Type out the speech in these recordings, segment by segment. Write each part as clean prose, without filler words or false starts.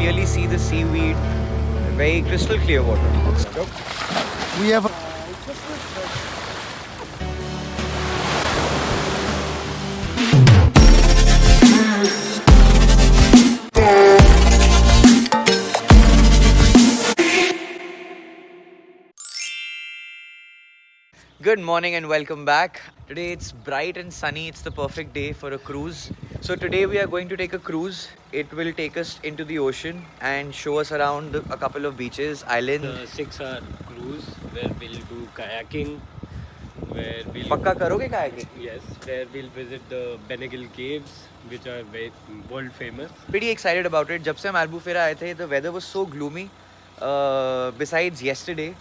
clearly see the seaweed. Very crystal clear water. We have Good morning and welcome back. Today it's bright and sunny. It's the perfect day for a cruise. So today we are going to take a cruise. It will take us into the ocean and show us around a couple of beaches, islands. The 6-hour cruise where we'll do kayaking, where we'll पक्का करोगे kayaking? yes, where we'll visit the Benegal caves, which are very world famous. Pretty excited about it. जब से हम Albufeira आए थे, the weather was so gloomy. Besides yesterday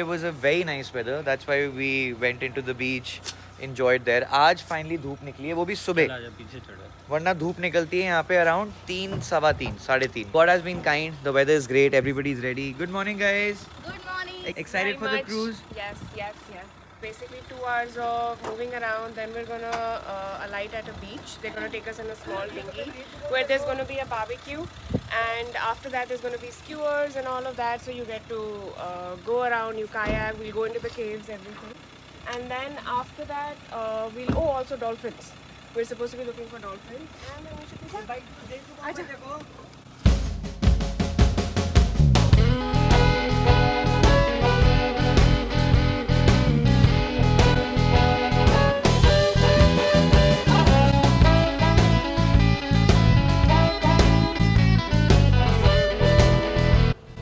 was a very nice weather. That's why we went into the beach, enjoyed there. आज finally धूप निकली है, वो भी सुबह. चला जा पीछे चढ़ा. वरना धूप निकलती है यहाँ पे around 3, सवा 3, साढ़े 3. God has been kind. The weather is great. Everybody is ready. Good morning, guys. Good morning. Excited for the Very much. cruise? Yes. Basically 2 hours of moving around. Then we're gonna alight at a beach. They're gonna take us in a small dinghy where there's gonna be a barbecue, and after that there's gonna be skewers and all of that. So you get to go around. You kayak. We'll go into the caves, everything, and then after that we'll also dolphins. We're supposed to be looking for dolphins, and then we should be done.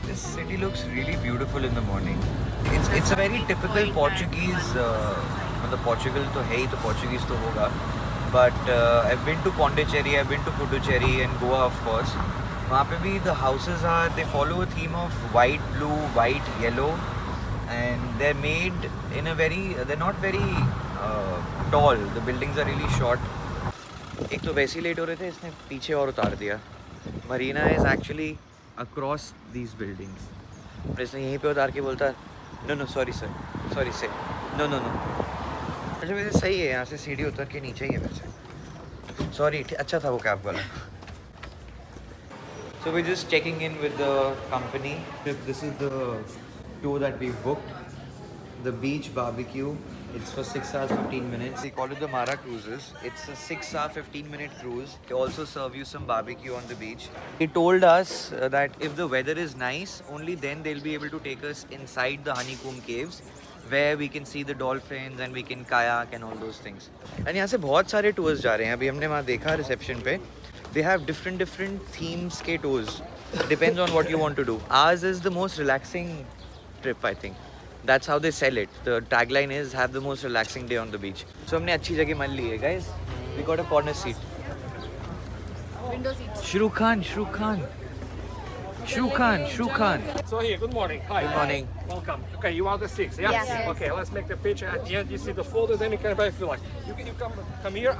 This city looks really beautiful in the morning. It's a very typical Portuguese. मतलब Portugal तो है ही तो Portuguese तो होगा. But I've been to Pondicherry, I've been to Puducherry and Goa of course. वहाँ पे भी the houses are, they follow a theme of white, blue, white, yellow, and they're made in a very, they're not very tall. The buildings are really short. एक तो वैसे ही late हो रहे थे, इसने पीछे और उतार दिया. Marina is actually across these buildings. और इसने यहीं पे उतार के बोलता no sorry sir, no. अच्छा वैसे सही है, यहाँ से सीढ़ी उतर के नीचे ही है वैसे. Sorry, अच्छा था वो कैब वाला. So we're just checking in with the company. This is the tour that we've booked. The beach barbecue. It's for 6 hours 15 minutes. They call it the Mara Cruises. It's a 6-hour 15-minute cruise. They also serve you some barbecue on the beach. He told us that if the weather is nice, only then they'll be able to take us inside the honeycomb caves, where we can see the dolphins and we can kayak and all those things. And यहाँ से बहुत सारे tours जा रहे हैं. अभी हमने वहाँ देखा reception पे. They have different themes के tours. Depends on what you want to do. Ours is the most relaxing trip, I think. That's how they sell it. The tagline is have the most relaxing day on the beach. So हमने अच्छी जगह मान ली है, guys. We got a corner seat. Window seats. Shru Khan. So here, good morning. Hi. Good morning. Welcome. Okay, you are the 6, yeah? Yes. Okay, let's make the picture. At the end, you see the folder, then you can if you like. You come here.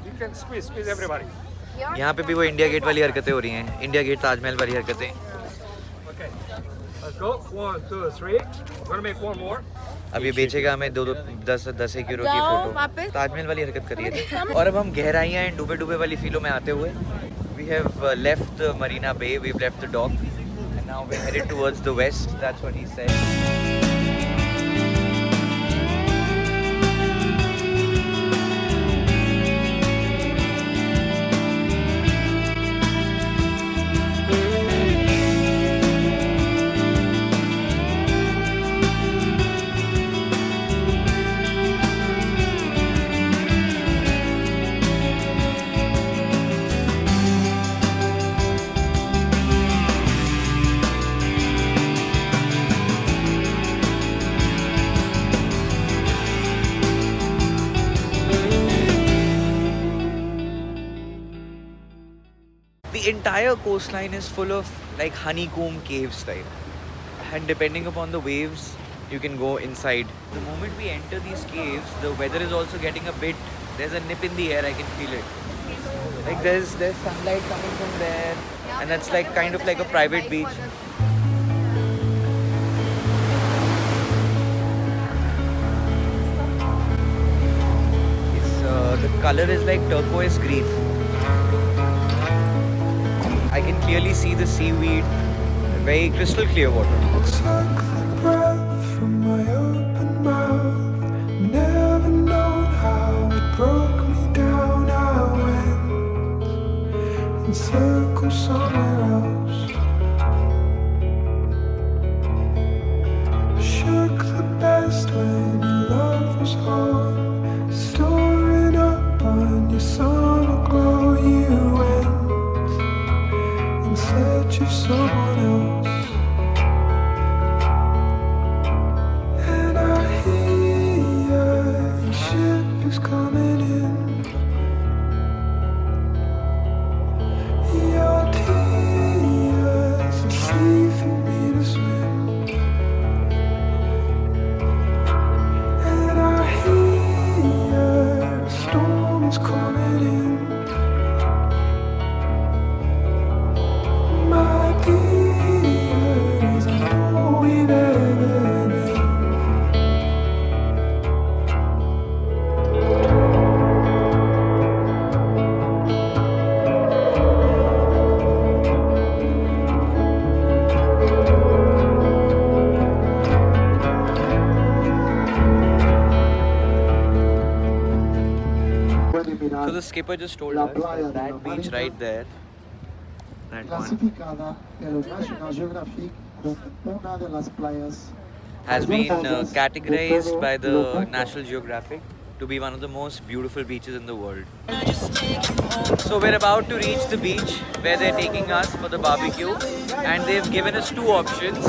You can squeeze everybody. यहाँ पे भी वो India gate वाली हरकतें हो रही हैं. India gate Taj Mahal वाली हरकतें. Okay, let's go. 1, 2, 3. We're gonna make one more. अब ये बेचेगा हमें 10 यूरो की फोटो. ताजमहल वाली हरकत करिए थी. और अब हम गहराइयाँ हैं डूबे वाली फीलों में आते हुए. We have left the Marina Bay. We've left the dock, and now we're headed towards the west. That's what he said. The entire coastline is full of like honeycomb cave style, and depending upon the waves you can go inside. The moment we enter these caves, the weather is also getting a bit, there's a nip in the air, I can feel it. Like there's sunlight coming from there, and that's like kind of like a private beach. The color is like turquoise green. I can clearly see the seaweed, very crystal clear water. It's like the breath from my open mouth. Never known how it broke me down. I went in circles somewhere else. Shook the best when your love was on. Storing up on your summer glow. You went in search of someone else. And I hear your ship is coming in. Your tears are sea for me to swim. And I hear a storm is coming in. My dears, I know we've ever been. So the skipper just told us that, that beach right there, that one, Clasificada pelo National Geographic como una de las playas has been categorized by the National Geographic to be one of the most beautiful beaches in the world. So we're about to reach the beach where they're taking us for the barbecue, and they've given us two options.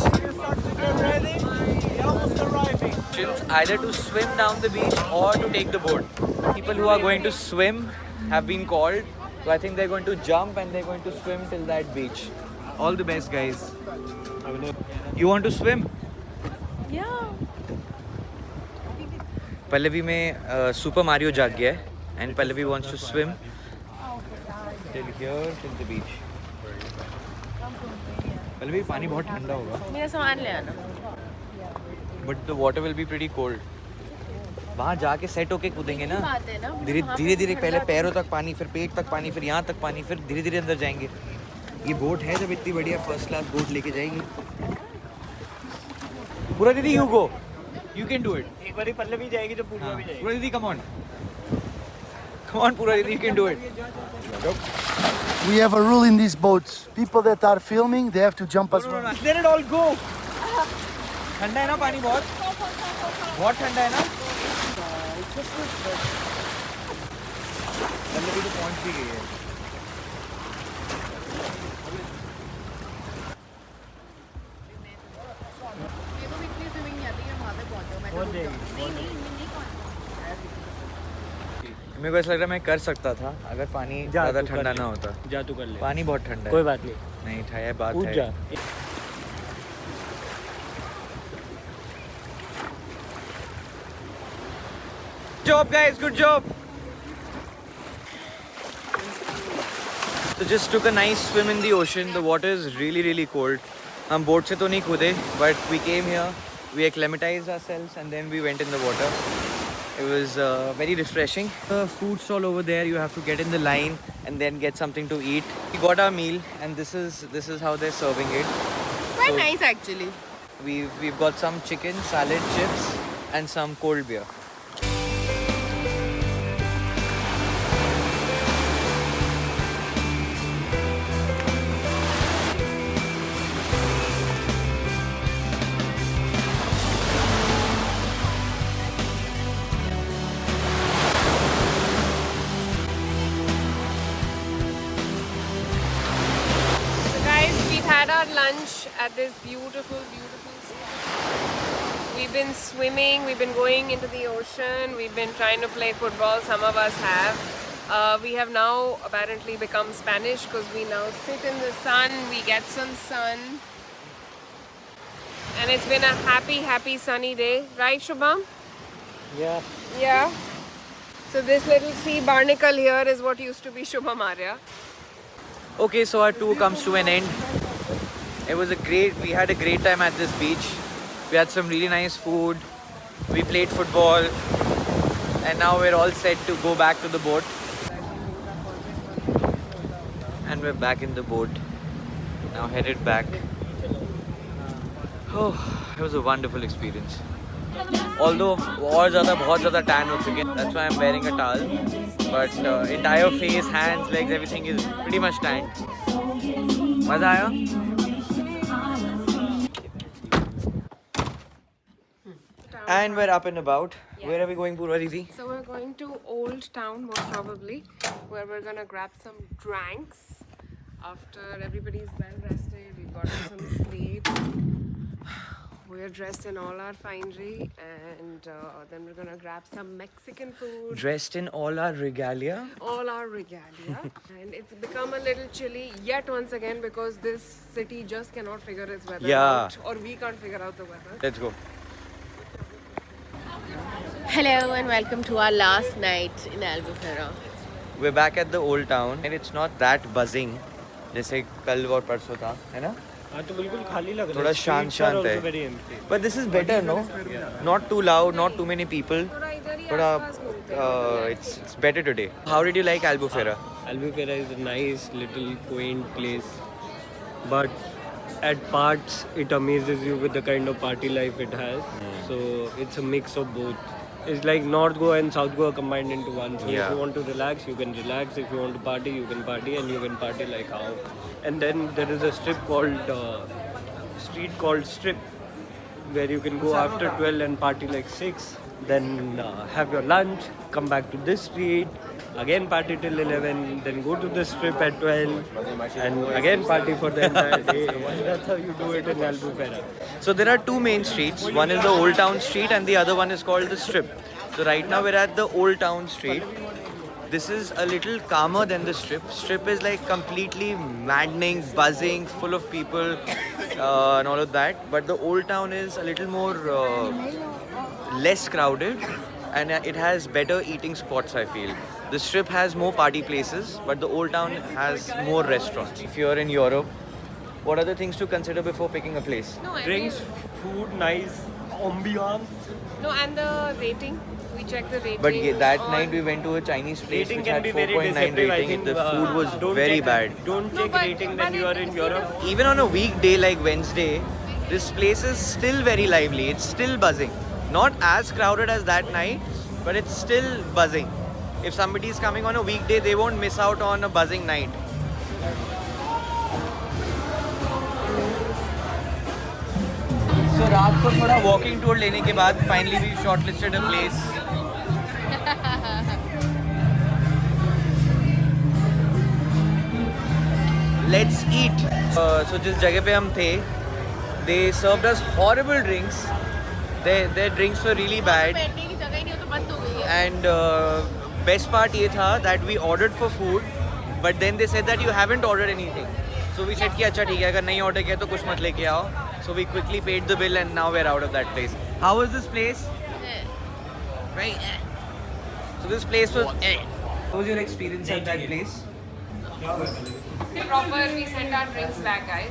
Either to swim down the beach or to take the boat. People who are going to swim have been called, so I think they're going to jump and they're going to swim till that beach. All the best, guys. You want to swim? Yeah. Pallavi में Super Mario जाग गया है, and Pallavi wants to swim till here, till the beach. Pallavi, पानी बहुत ठंडा होगा. मेरा सामान ले आना. But the water will be pretty cold. वहाँ जाके सेट होके कूदेंगे ना. बात है ना. धीरे धीरे पहले पैरों तक पानी, फिर पेट तक पानी, फिर यहाँ तक पानी, फिर धीरे धीरे अंदर जाएंगे. ये बोट है जब इतनी बढ़िया फर्स्ट क्लास बोट लेके जाएगी. पूरा दीदी you go. You can do it. एक बारी पल्लवी जाएगी तो पूर्वा भी जाएगी. पूरा दीदी come on. Come on पूरा दीदी, you can do it. We have a rule in these boats. People that are filming, they have to jump as well. Let it all go. ठंडा है ना पानी बहुत. बहुत ठंडा है ना. पल्लवी तो पहुंच भी गई है. मेरे को ऐसा लग रहा है मैं कर सकता था अगर पानी ज़्यादा ठंडा ना होता. जा तू कर ले. पानी बहुत ठंडा है. कोई बात नहीं. नहीं था, ये बात कूद है. जा. Good job, guys. Good job. So just took a nice swim in the ocean. The water is really cold. हम boat से तो नहीं कूदे, but we came here. We acclimatized ourselves and then we went in the water. It was very refreshing. The food stall over there, you have to get in the line and then get something to eat. We got our meal and this is how they're serving it. Quite So- nice actually. We've got some chicken, salad, chips and some cold beer. Had our lunch at this beautiful sea. We've been swimming, we've been going into the ocean, we've been trying to play football, some of us have. We have now apparently become Spanish because we now sit in the sun, we get some sun. And it's been a happy sunny day, right Shubham? Yeah. Yeah. So this little sea barnacle here is what used to be Shubham Arya. Okay, so our tour comes to an end. We had a great time at this beach. We had some really nice food. We played football. And now we're all set to go back to the boat. And we're back in the boat. Now headed back. Oh, it was a wonderful experience. Although बहुत ज़्यादा tan हो चुके हैं. That's why I'm wearing a towel. But entire face, hands, legs, everything is pretty much tanned. मज़ा आया? And we're up and about. Yes. Where are we going, Purva Didi? So we're going to Old Town most probably, where we're gonna grab some drinks. After everybody's well rested, we've gotten some sleep. We're dressed in all our finery, and then we're gonna grab some Mexican food. Dressed in all our regalia. All our regalia. And it's become a little chilly yet once again because this city just cannot figure its weather out, or we can't figure out the weather. Let's go. Hello and welcome to our last night in Albufera. We're back at the Old Town and it's not that buzzing जैसे कल और परसों था, है ना? हाँ तो बिल्कुल खाली लग रहा है. थोड़ा शांत है. Very empty. But this is better, no? Not too loud, not too many people. It's better today. How did you like Albufera? Albufera is a nice little quaint place, but at parts it amazes you with the kind of party life it has. So it's a mix of both. It's like North Goa and South Goa combined into one. So if you want to relax, you can relax. If you want to party, you can party, and you can party like how. And then there is a street called Strip, where you can go after 12 and party like 6. Then have your lunch, come back to this street, again party till 11, then go to the Strip at 12, and again party for the entire day. That's how you do it in Albufera. So there are two main streets. One is the Old Town Street and the other one is called the Strip. So right now we're at the Old Town Street. This is a little calmer than the Strip. Strip is like completely maddening, buzzing, full of people and all of that. But the Old Town is a little more less crowded and it has better eating spots, I feel. The Strip has more party places, but the Old Town has more restaurants. If you're in Europe, what are the things to consider before picking a place? No, I Drinks, mean, food, nice ambiance. no, and the rating. We checked the rating. But that on- night we went to a Chinese place Rating which can had be very 4.9 deceptive. I rating. think The food was don't very check, bad. Don't No, check but- rating but when you are in see Europe. Even on a weekday like Wednesday, this place is still very lively. It's still buzzing. Not as crowded as that night, but it's still buzzing. If somebody is coming on a weekday, they won't miss out on a buzzing night. So रात को थोड़ा walking tour लेने के बाद finally we shortlisted a place. Let's eat. So जिस जगह पे हम थे, they served us horrible drinks. Their drinks were really bad. बैठने की जगह ही नहीं हो तो बंद हो गई है. And best part ये था that we ordered for food, but then they said that you haven't ordered anything. So we said कि अच्छा ठीक है, अगर नहीं order किया तो कुछ मत लेके आओ. So we quickly paid the bill and now we're out of that place. How was this place? Right. So this place was. What was your experience at that place? Proper, we sent our drinks back, guys.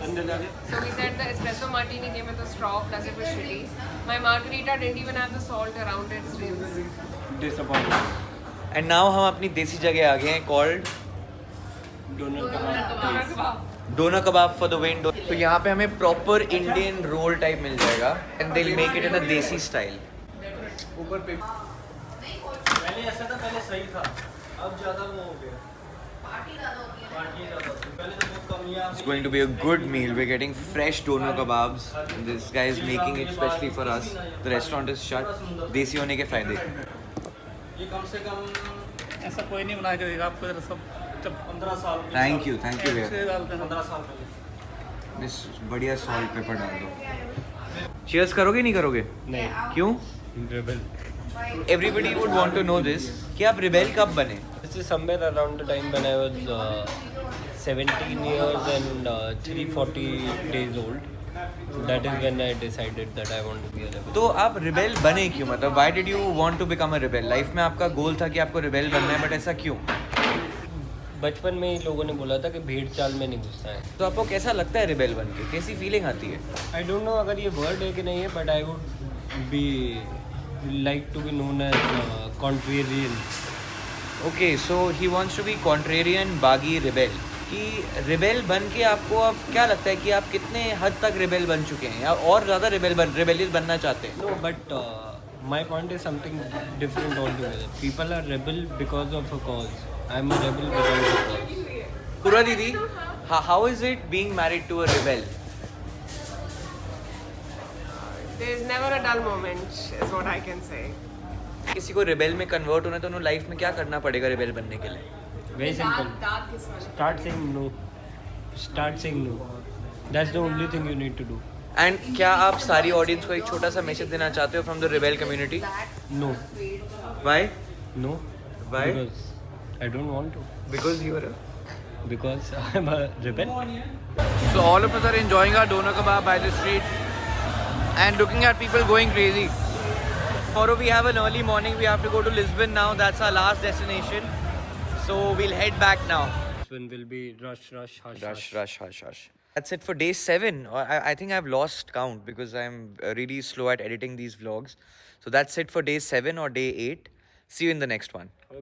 So we said the espresso martini came with a straw, plus it was shitty. My margarita didn't even have the salt around its rims. Disappointed. And now हम अपनी देसी जगह आ गए हैं called Doner Kebab for the win. तो यहाँ पे हमें proper Indian roll type मिल जाएगा and they'll make it in a desi style. पहले ऐसा था, पहले सही था. अब ज़्यादा वो हो गया. पार्टी ज़्यादा होती है. पहले तो बहुत कम ही It's going to be a good meal. We're getting fresh doner kebabs. And this guy is making it specially for us. The restaurant is shut. देसी होने के फायदे. ये कम से कम ऐसा कोई नहीं बना के देगा आपको जरा सब जब 15 साल. Thank you भैया. डालते हैं 15 साल पहले. This बढ़िया salt pepper डाल दो. Cheers करोगे नहीं करोगे? नहीं. क्यों? Rebel. Everybody would want to know this. कि आप rebel कब बने? This is somewhere around the time when I was 17 years and 340 days old. That is when I decided that I want to be a rebel. तो आप rebel बने क्यों? मतलब why did you want to become a rebel? Life में आपका goal था कि आपको rebel बनना है, but ऐसा क्यों? बचपन में ही लोगों ने बोला था कि भेड़ चाल में नहीं घुसना है. तो आपको कैसा लगता है rebel बन के? कैसी feeling आती है? I don't know अगर ये वर्ड है कि नहीं है, but I would be like to be known as contrarian. Okay, so he wants to be contrarian, baggy, rebel. कि रिबेल बन के आपको अब क्या लगता है कि आप कितने हद तक रिबेल बन चुके हैं या और ज़्यादा रिबेलियस बनना चाहते हैं? No, but my point is something different altogether. People are rebel because of a cause. I'm a rebel without a cause. पूरा दीदी, how is it being married to a rebel? There is never a dull moment, is what I can say. किसी को rebel में convert होना है तो उन्हें life में क्या करना पड़ेगा रिबेल बनने के लिए? Very simple. Start saying no. Start saying no. That's the only thing you need to do. And क्या आप सारी ऑडियंस को एक छोटा सा मैसेज देना चाहते हो from the rebel community? No. Why? No. Why? Because I don't want to. Because you are a... Because I'm a rebel. So all of us are enjoying our doner kebab by the street and looking at people going crazy. Tomorrow we have an early morning. We have to go to Lisbon now. That's our last destination. So we'll head back now. Lisbon will be rush, hush. That's it for day 7. I think I've lost count because I'm really slow at editing these vlogs. So that's it for day 7 or day 8. See you in the next one.